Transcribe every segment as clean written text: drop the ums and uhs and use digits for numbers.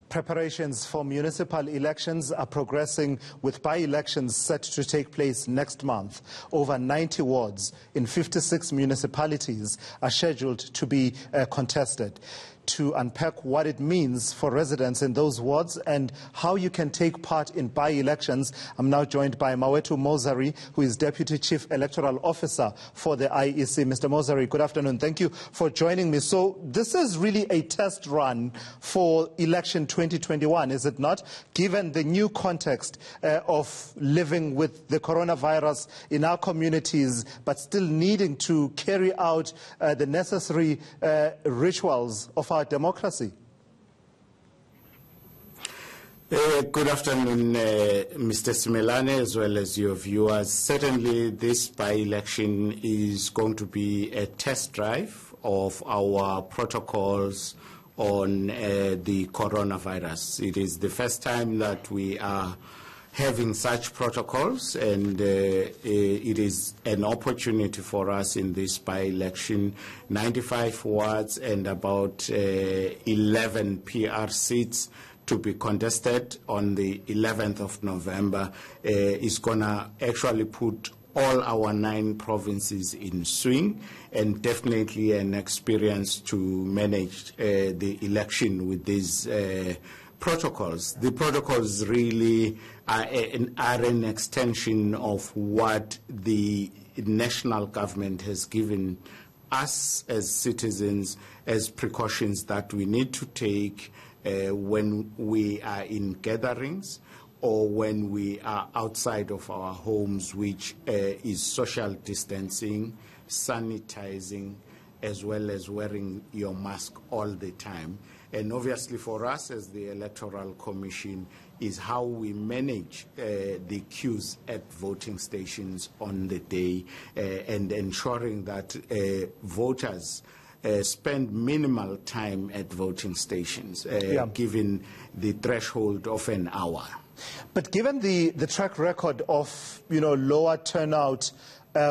Preparations for municipal elections are progressing, with by-elections set to take place next month. Over 90 wards in 56 municipalities are scheduled to be contested. To unpack what it means for residents in those wards and how you can take part in by-elections, I'm now joined by Mawethu Mosery, who is Deputy Chief Electoral Officer for the IEC. Mr. Mosery, good afternoon. Thank you for joining me. So this is really a test run for election 2021, is it not? Given the new context of living with the coronavirus in our communities, but still needing to carry out the necessary rituals of our democracy. Good afternoon, Mr. Simelane, as well as your viewers. Certainly, this by-election is going to be a test drive of our protocols on the coronavirus. It is the first time that we are having such protocols, and it is an opportunity for us in this by-election. 95 wards and about 11 PR seats to be contested on the 11th of November is going to actually put all our 9 provinces in swing, and definitely an experience to manage the election with these protocols. The protocols really are an extension of what the national government has given us as citizens as precautions that we need to take when we are in gatherings or when we are outside of our homes, which is social distancing, sanitizing, as well as wearing your mask all the time. And obviously for us as the Electoral Commission is how we manage the queues at voting stations on the day and ensuring that voters spend minimal time at voting stations, given the threshold of an hour. But given the track record of, lower turnout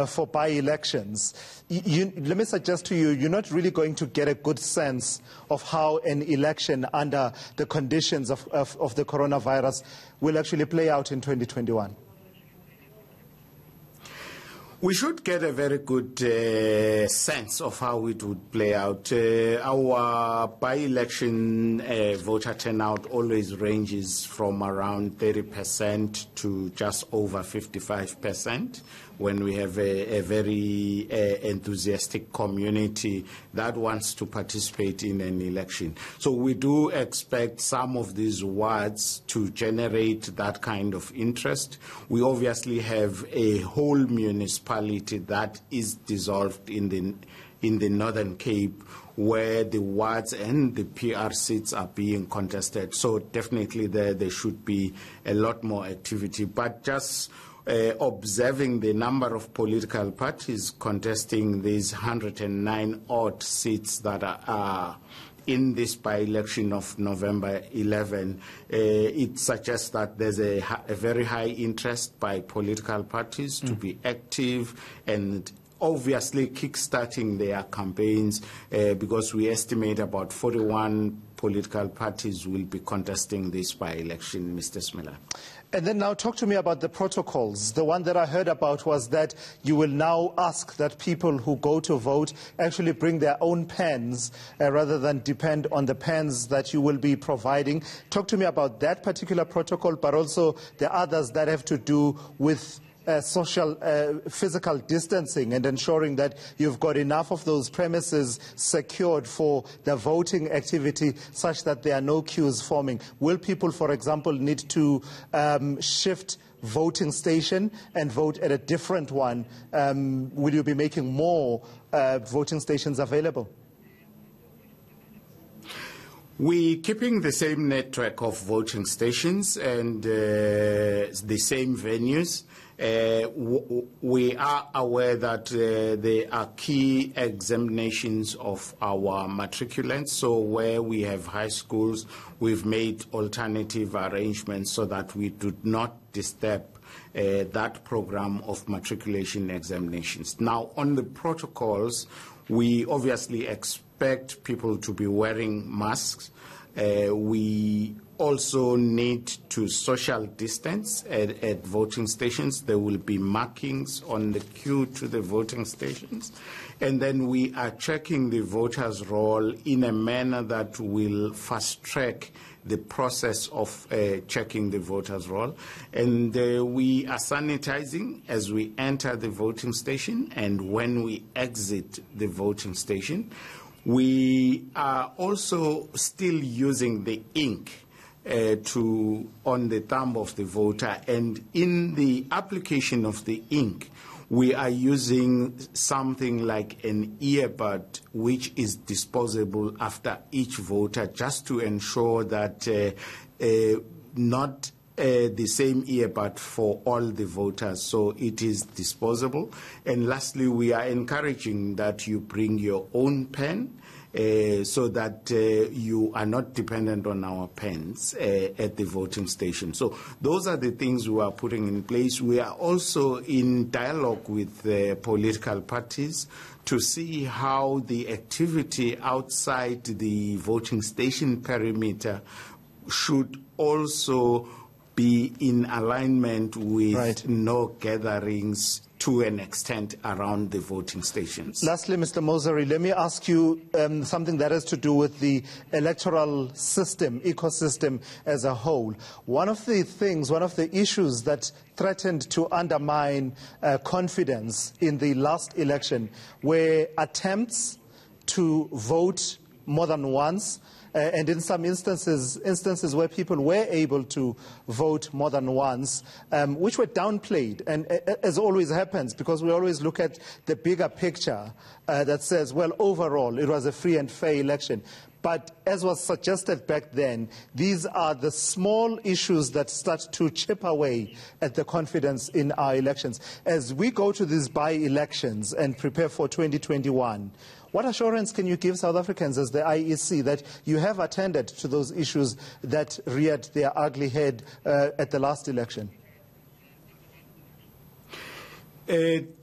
for by-elections, let me suggest to you, you're not really going to get a good sense of how an election under the conditions of the coronavirus will actually play out in 2021. We should get a very good sense of how it would play out. Our by-election voter turnout always ranges from around 30% to just over 55% when we have a very enthusiastic community that wants to participate in an election. So we do expect some of these wards to generate that kind of interest. We obviously have a whole municipality that is dissolved in the Northern Cape, where the wards and the PR seats are being contested. So definitely there should be a lot more activity. But just observing the number of political parties contesting these 109 odd seats that are in this by-election of November 11, it suggests that there's a very high interest by political parties to be active and obviously kick-starting their campaigns, because we estimate about 41 political parties will be contesting this by-election, Mr. Smiller. And then now talk to me about the protocols. The one that I heard about was that you will now ask that people who go to vote actually bring their own pens rather than depend on the pens that you will be providing. Talk to me about that particular protocol, but also the others that have to do with social, physical distancing and ensuring that you've got enough of those premises secured for the voting activity such that there are no queues forming. Will people, for example, need to shift voting station and vote at a different one? Will you be making more voting stations available? We're keeping the same network of voting stations and the same venues. We are aware that there are key examinations of our matriculants. So where we have high schools, we've made alternative arrangements so that we do not disturb that program of matriculation examinations. Now, on the protocols, we obviously expect people to be wearing masks. We also need to social distance at voting stations. There will be markings on the queue to the voting stations. And then we are checking the voters' roll in a manner that will fast-track the process of checking the voters' roll. And we are sanitizing as we enter the voting station and when we exit the voting station. We are also still using the ink on the thumb of the voter, and in the application of the ink, we are using something like an earbud, which is disposable after each voter, just to ensure that not the same earbud for all the voters, so it is disposable. And lastly, we are encouraging that you bring your own pen so that you are not dependent on our pens at the voting station. So those are the things we are putting in place. We are also in dialogue with political parties to see how the activity outside the voting station perimeter should also be in alignment with no gatherings to an extent around the voting stations. Lastly, Mr. Mosery, let me ask you something that has to do with the electoral system, ecosystem as a whole. One of the issues that threatened to undermine confidence in the last election were attempts to vote more than once, and in some instances where people were able to vote more than once, which were downplayed. And as always happens, because we always look at the bigger picture that says, well, overall, it was a free and fair election. But as was suggested back then, these are the small issues that start to chip away at the confidence in our elections. As we go to these by-elections and prepare for 2021, what assurance can you give South Africans as the IEC that you have attended to those issues that reared their ugly head at the last election?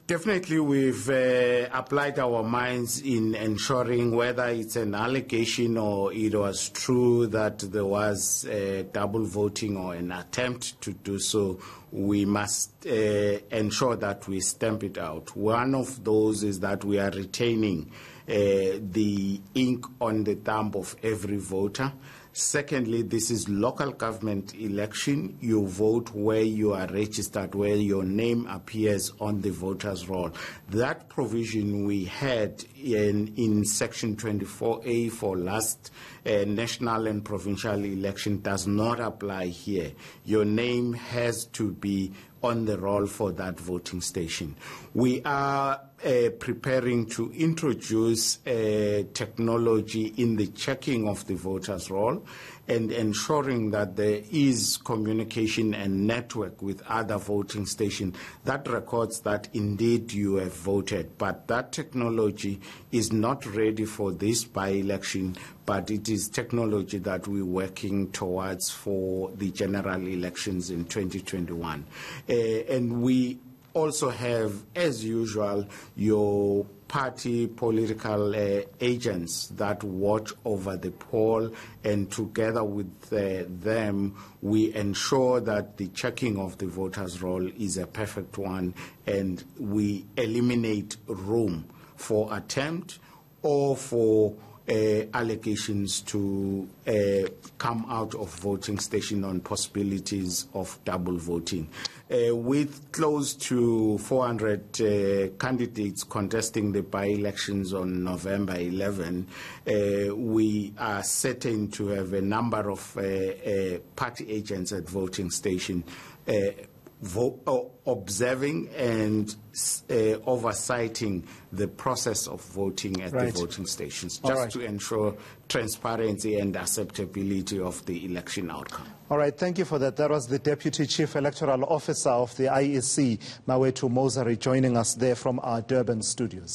Definitely, we've applied our minds in ensuring whether it's an allegation or it was true that there was double voting or an attempt to do so. We must ensure that we stamp it out. One of those is that we are retaining the ink on the thumb of every voter. Secondly, this is local government election. You vote where you are registered, where your name appears on the voter's roll. That provision we had in Section 24A for last national and provincial election does not apply here. Your name has to be on the roll for that voting station. We are preparing to introduce technology in the checking of the voters' roll and ensuring that there is communication and network with other voting stations that records that indeed you have voted. But that technology is not ready for this by-election, but it is technology that we're working towards for the general elections in 2021. And we also have, as usual, your party political agents that watch over the poll, and together with them, we ensure that the checking of the voters' roll is a perfect one, and we eliminate room for attempt or for allegations to come out of voting station on possibilities of double voting. With close to 400 candidates contesting the by-elections on November 11, we are certain to have a number of party agents at voting station observing and oversighting the process of voting at the voting stations, just to ensure transparency and acceptability of the election outcome. All right, thank you for that. That was the Deputy Chief Electoral Officer of the IEC, Mawethu Mosery, joining us there from our Durban studios.